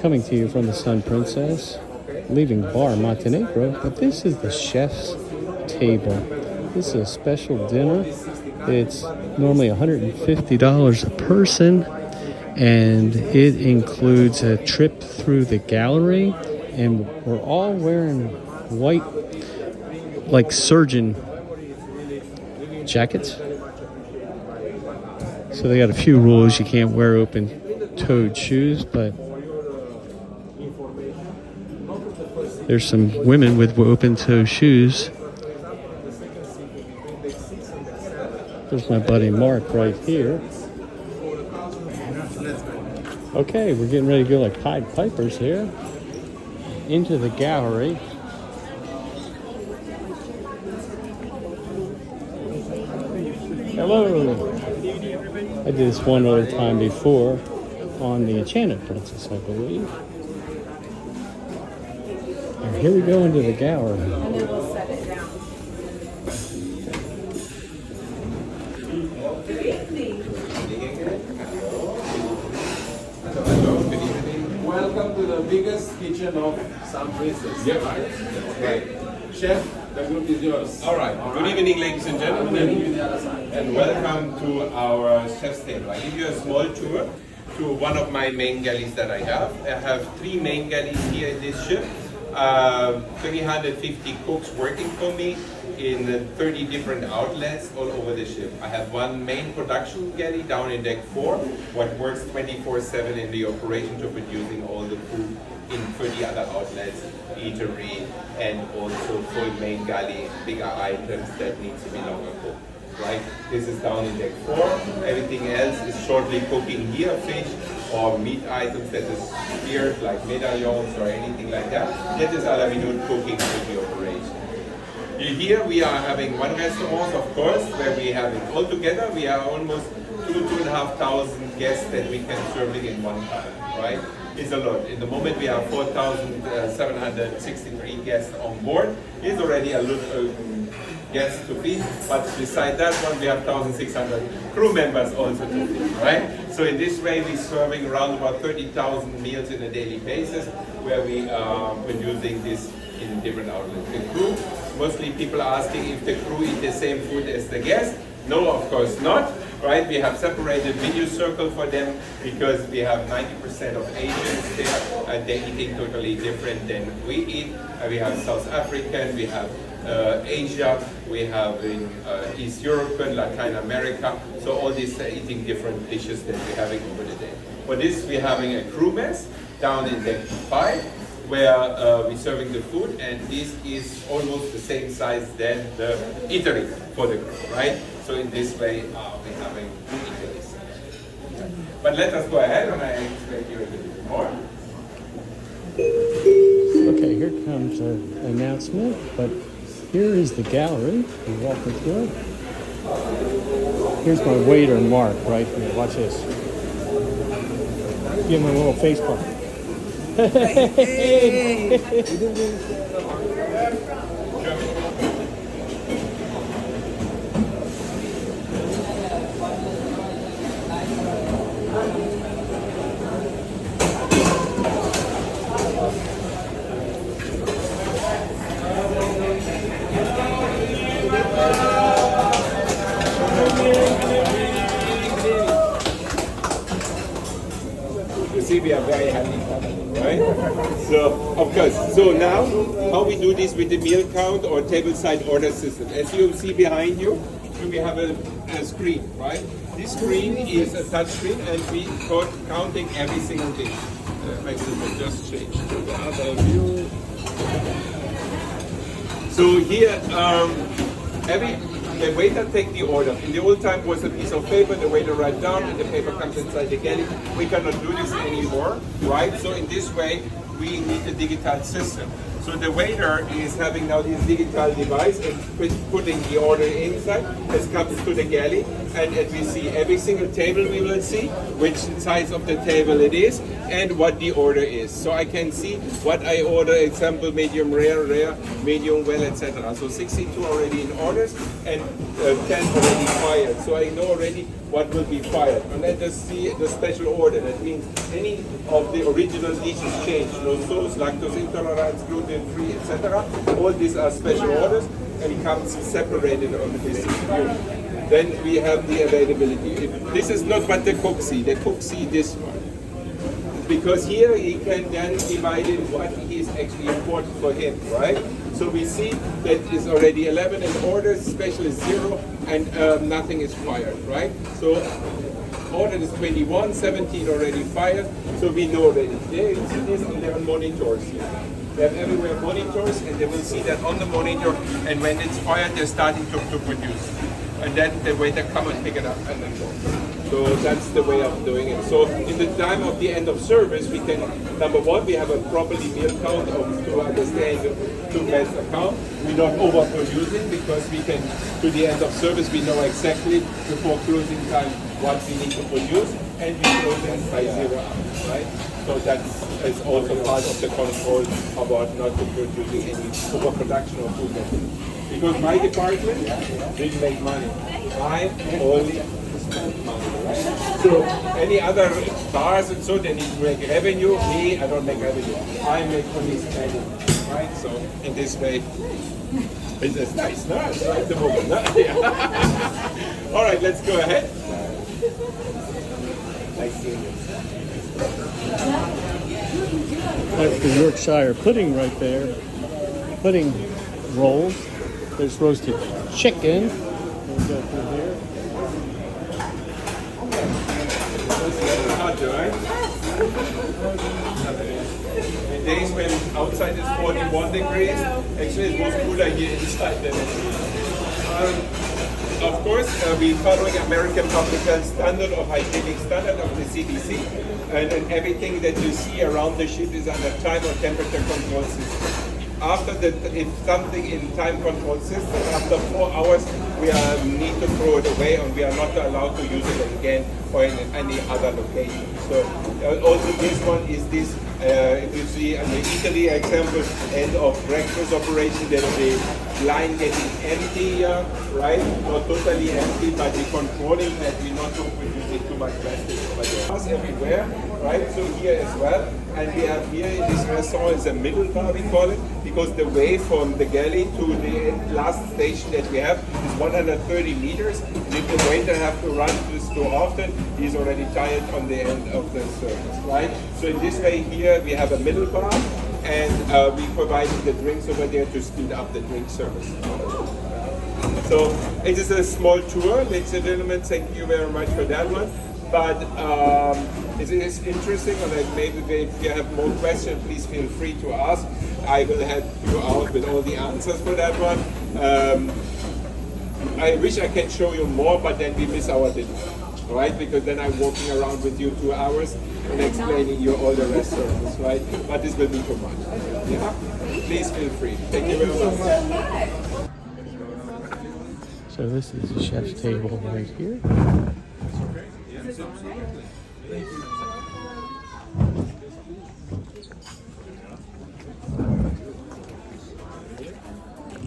coming to you from the Sun Princess, leaving Bar Montenegro, but this is the chef's table. This is a special dinner. It's normally $150 a person, and it includes a trip through the gallery, and we're all wearing white, like surgeon jackets. So they got a few rules. You can't wear open-toed shoes, but there's some women with open-toe shoes. There's my buddy Mark right here. Okay, we're getting ready to go like Pied Pipers here into the gallery. Hello. I did this one other time before on the Enchanted Princess, I believe. And here we go into the gallery. And then we'll set it down. Welcome to the biggest kitchen of Sun Princess. Yep. Okay. Chef, the group is yours. All right. Good evening, ladies and gentlemen, and welcome to our chef's table. I give you a small tour to one of my main galleys that I have. I have 3 main galleys here in this ship. 350 cooks working for me in 30 different outlets all over the ship. I have one main production galley down in deck 4, what works 24/7 in the operation to producing all the food in 30 other outlets, eatery, and also full main galley, bigger items that need to be longer cooked. Right? This is down in deck 4. Everything else is shortly cooking here, fish or meat items that is seared, like medallions or anything like that. That is other minute cooking for the operation. Here we are having one restaurant, of course, where we have it all together. We are almost 2,500 guests that we can serve in one time, right? It's a lot. In the moment we have 4,763 guests on board. It's already a lot of guests to feed, but beside that one we have 1,600 crew members also to feed, right? So in this way we're serving around about 30,000 meals on a daily basis, where we are producing this in different outlets. The crew, mostly people asking if the crew eat the same food as the guests. No, of course not, right? We have separated video circle for them because we have 90% of Asians there, and they're eating totally different than we eat. We have South African, we have Asia, we have in East Europe, Latin America, so all these are eating different dishes that we're having over the day. For this, we're having a crew mess down in deck 5, where we're serving the food, and this is almost the same size than the eatery for the crew, right? So in this way, we're having eateries. But let us go ahead and I explain you a little bit more. Okay, here comes an announcement, but here is the gallery. We're walking through it. Here's my waiter, Mark, right here. Watch this. Give him a little face pump. Hey! You see, we are very happy, right? So, of course, so now, how we do this with the meal count or tableside order system. As you see behind you, we have a screen, right? This screen is a touch screen, and we counting every single dish. Maximum just change to the other view. So here, the waiter take the order. In the old time was a piece of paper, the waiter write down and the paper comes inside the galley. We cannot do this anymore, right? So in this way, we need a digital system. So the waiter is having now this digital device and putting the order inside. This comes to the galley, and as we see every single table, we will see which size of the table it is and what the order is. So I can see what I order, example, medium rare, medium well, etc. So 62 already in orders and 10 already fired. So I know already what will be fired. And then just see the special order. That means any of the original dishes changed. No sauce, lactose intolerance, gluten-free, etc. All these are special orders and it comes separated on this unit. Then we have the availability. This is not what the cook see. The cook see this one. Because here he can then divide in what is actually important for him, right? So we see that is already 11 and orders, special is 0, and nothing is fired, right? So order is 21, 17 already fired, so we know that there you see this on their monitors here. They have everywhere monitors, and they will see that on the monitor, and when it's fired, they're starting to produce. And then the waiter come and pick it up and then go. So that's the way of doing it. So in the time of the end of service, we can, number one, we have a properly meal count to understand to best account. We're not overproducing because we can, to the end of service, we know exactly before closing time what we need to produce, and we close it by 0 hours, right? So that is also part of the control about not to producing any overproduction of food. Because my department didn't make money. I only spend money. Right? So any other bars and so they need to make revenue. Me, I don't make revenue. I make only spending. Right? So in this way, it's nice. No, it's right the moment. No? Yeah. All right, let's go ahead. Nice seeing you. That's the Yorkshire pudding right there. Pudding rolls. There's roasted chicken. We'll go through here. Hot, right? In days when outside is 41 degrees, actually it was cooler here inside than of course, we're following American public health standard or hygienic standard of the CDC, and everything that you see around the ship is under time or temperature control system. After if something in time control system, after 4 hours, we need to throw it away and we are not allowed to use it again or in any other location. So also this one is this, if you see in the Italy example, end of breakfast operation, there is a line getting empty, right? Not totally empty, but we're controlling that we're not producing too much plastic. But there's everywhere, right? So here as well. And we have here in this restaurant is a middle bar, we call it, because the way from the galley to the last station that we have is 130 meters. And if the waiter have to run this too often, he's already tired on the end of the service, right? So in this way here we have a middle bar, and we provided the drinks over there to speed up the drink service. So it is a small tour, ladies and gentlemen. Thank you very much for that one. But it is interesting, and maybe if you have more questions, please feel free to ask. I will help you out with all the answers for that one. I wish I can show you more, but then we miss our dinner, right? Because then I'm walking around with you 2 hours and explaining you all the restaurants, right? But this will be too much. Yeah? Please feel free. Thank you very much. So this is the chef's table right here.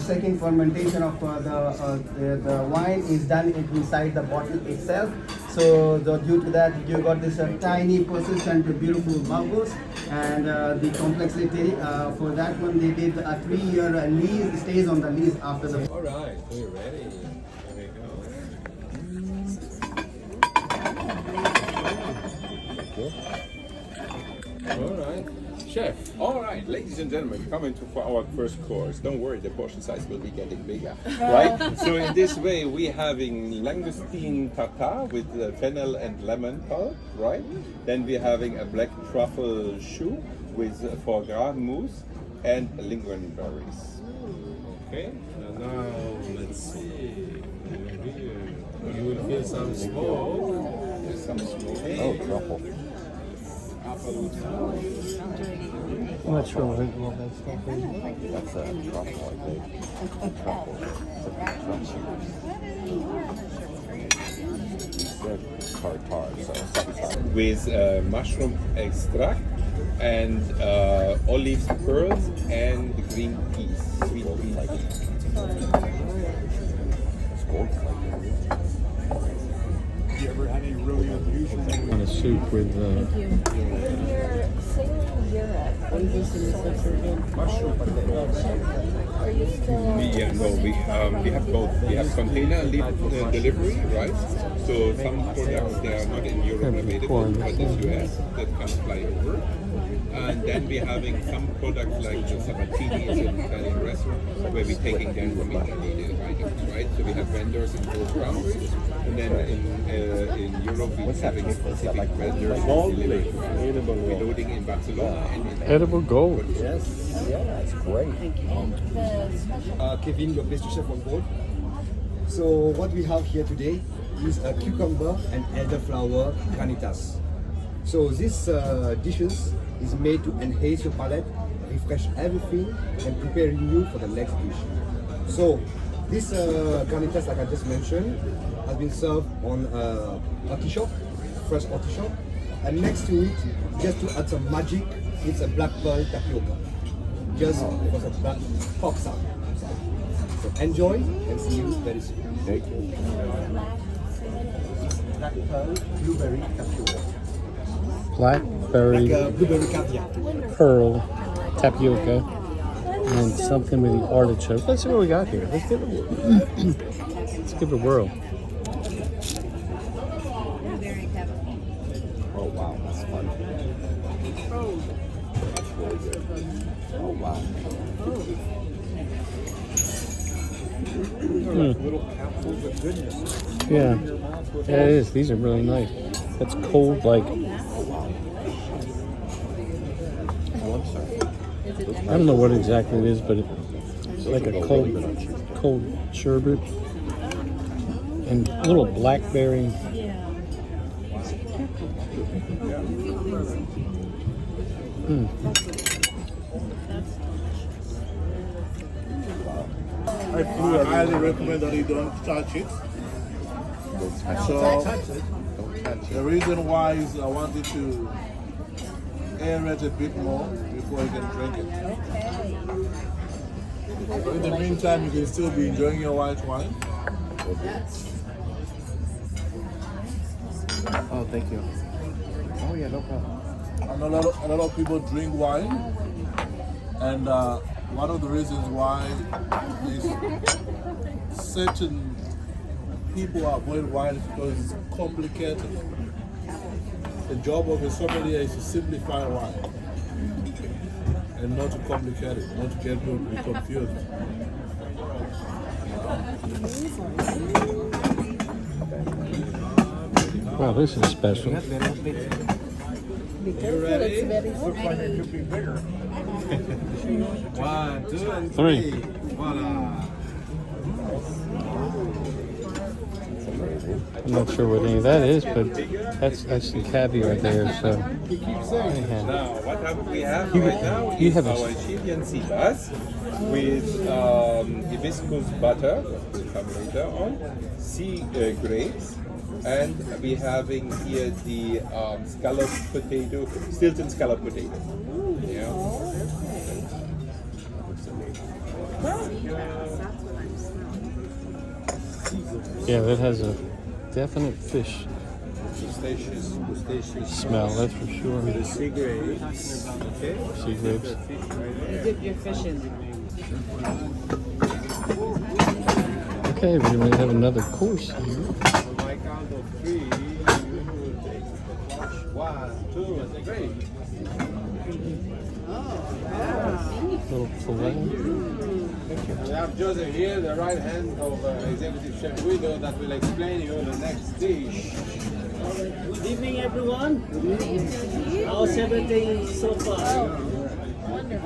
Second fermentation of the wine is done inside the bottle itself. So due to that, you got this tiny, persistent, beautiful bubbles, and the complexity for that one they did a 3-year lease, stays on the lease after the. All right, we're ready. There we go. All right. Chef, all right, ladies and gentlemen, coming for our first course. Don't worry, the portion size will be getting bigger, right? So in this way, we're having langoustine tartare with fennel and lemon pulp, right? Then we're having a black truffle choux with foie gras mousse and lingonberries. Okay, and now let's see. You will feel some smoke. There's some smoke. Oh, truffle. I'm not sure what that stuff is. That's a truffle, I think. Truffle. They're tartare, so with mushroom extract and olive pearls and green peas, sweet peas. it's gold flake. you ever had any really unusual? On a soup with When you're sailing Europe, are you Are you still? We have both. We have container delivery, right? So some products they are not in Europe available, but in US that can fly over. And then we're having some products like the Sabatini is an Italian restaurant where we're taking them from intermediate items, right? So we have vendors in both countries, and then in Europe we're having specific vendors delivered to us. We're loading in Barcelona and in edible gold. Yes, yeah, it's great. Kevin, your pastry chef on board. So what we have here today is a cucumber and elderflower carnitas. So these dishes is made to enhance your palate, refresh everything, and preparing you for the next dish. So this carnitas, like I just mentioned, has been served on artichoke, fresh artichoke, and next to it, just to add some magic, it's a black pearl tapioca, just for the black pop sound. So enjoy and see you very soon. Thank you. Black pearl blueberry tapioca. Blackberry Blueberry caviar. pearl tapioca and something with the artichoke. Let's see what we got here. Let's give it a whirl. Oh wow, that's fun. That's really good. Oh wow. Little capsules of goodness. Yeah, yeah, it is. These are really nice. That's cold, like I don't know what exactly it is, but it's like a cold sherbet and a little blackberry. I highly recommend that you don't touch it. So the reason why is I wanted to aerate a bit more before you can drink it. But in the meantime, you can still be enjoying your white wine. Oh, thank you. Oh yeah, no problem. And a lot of people drink wine, and one of the reasons why is certain people avoid wine because it's complicated. The job of a sommelier is to simplify wine and not to complicate it, not to get people to be confused. Wow, this is special. Be careful, it's very hot. One, two, and Three. Voila. I'm not sure what any of that is, but that's the caviar there. So anyhow. Now, what we have You- right now you is have a- our Chilean sea bass with hibiscus butter, we'll come later on, sea grapes, and we're having here the scallop potato, Stilton scallop potato. Yeah. Yeah, that has a definite fish Crustaceous smell, that's for sure. sea grapes. Okay. Sea grapes. Dip your fish in. Okay, we're going to have another course here. On my count of three, you will take the wash. 1, 2, and 3. Little fillet. We have Joseph here, the right hand of Executive Chef Guido, that will explain you the next dish. Good evening, everyone. How's everything so far?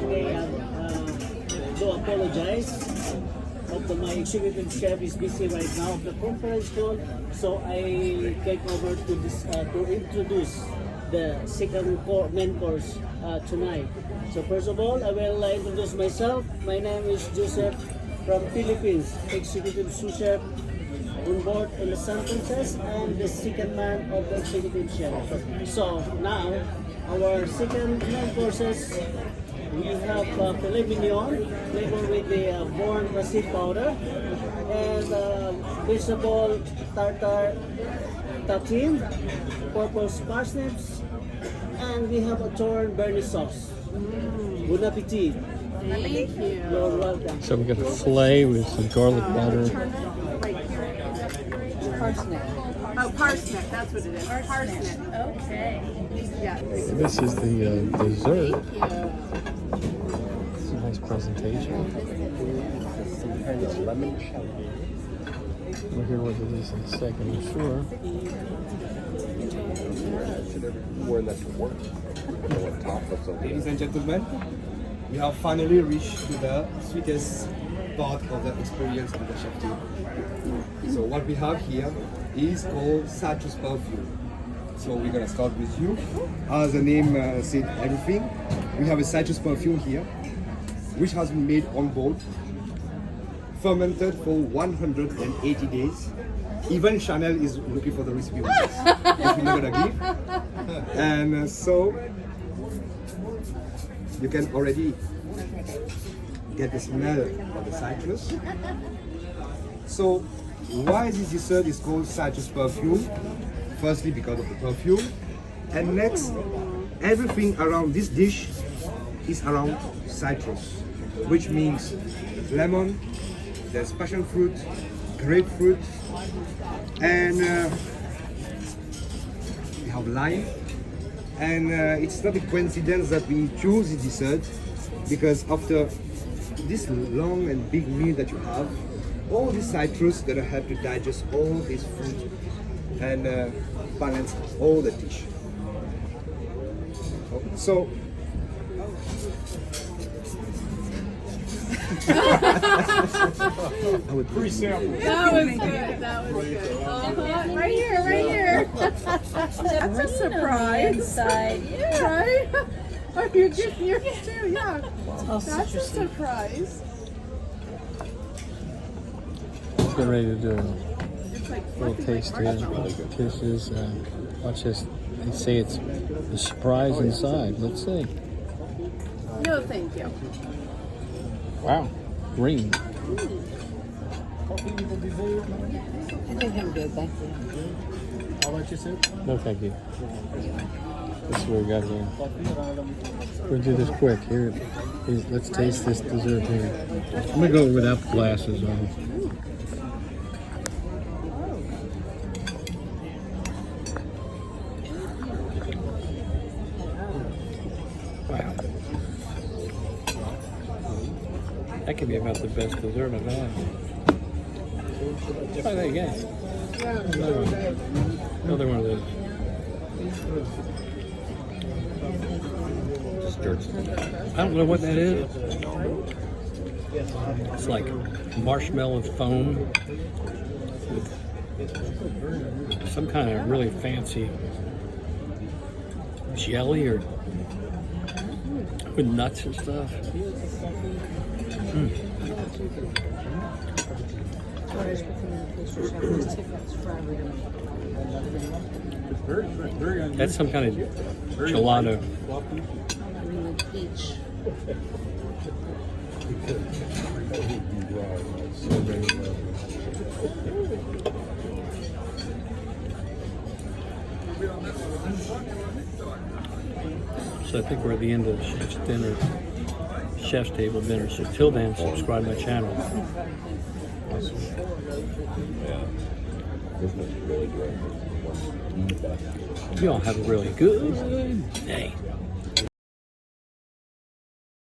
Okay, I do apologize. But my executive chef is busy right now at the conference call, so I take over to this to introduce the second main course tonight. So first of all, I will introduce myself. My name is Joseph from Philippines, executive sous chef on board in the San Princess and the second man of the executive chef. So now, our second main courses, we have filet mignon flavored with the born basil powder and vegetable tartar tatin, purple parsnips, and we have a torn Bernie sauce. Bon appetit. Thank you. You're welcome. So we got a filet with some garlic butter. Parsnip. Oh, parsnip, that's what it is. Parsnip. Okay. Yeah. This is the dessert. Thank you. It's a nice presentation. Some kind of lemon chutney. We'll hear what it is in a second, I'm sure. Should everyone wear that to work? Go on top of something. Ladies and gentlemen, we have finally reached to the sweetest part of the experience of the chef team. So what we have here is called citrus perfume. So we're gonna start with you. As the name said everything, we have a citrus perfume here, which has been made on board, fermented for 180 days. Even Chanel is looking for the recipe with us, which we're not gonna give. And so you can already get the smell of the citrus. So why this dessert is called citrus perfume? Firstly, because of the perfume, and next, everything around this dish is around citrus, which means lemon, there's passion fruit, grapefruit, and we have lime. And it's not a coincidence that we choose this dessert, because after this long and big meal that you have, all this citrus gonna help to digest all this food and balance all the dish. So I would pre-sample. That was good. That was good. Right here, right here. That's a surprise. Inside. Yeah. Right? Oh, you're getting yours too, yeah. That's a surprise. Let's get ready to do a little taste here. This is, watch this. They say it's the surprise inside. Let's see. No, thank you. Wow, green. I think I'm good, thank you. No, thank you. This is what we got here. We'll do this quick. Here, let's taste this dessert here. I'm gonna go without the glasses on. Wow. That could be about the best dessert I've had. Try that again. Another one of those. I don't know what that is. It's like marshmallow foam with some kind of really fancy jelly or with nuts and stuff. That's some kind of gelato. Peach. So I think we're at the end of the chef's table dinner. So till then, subscribe to my channel. You all have a really good day.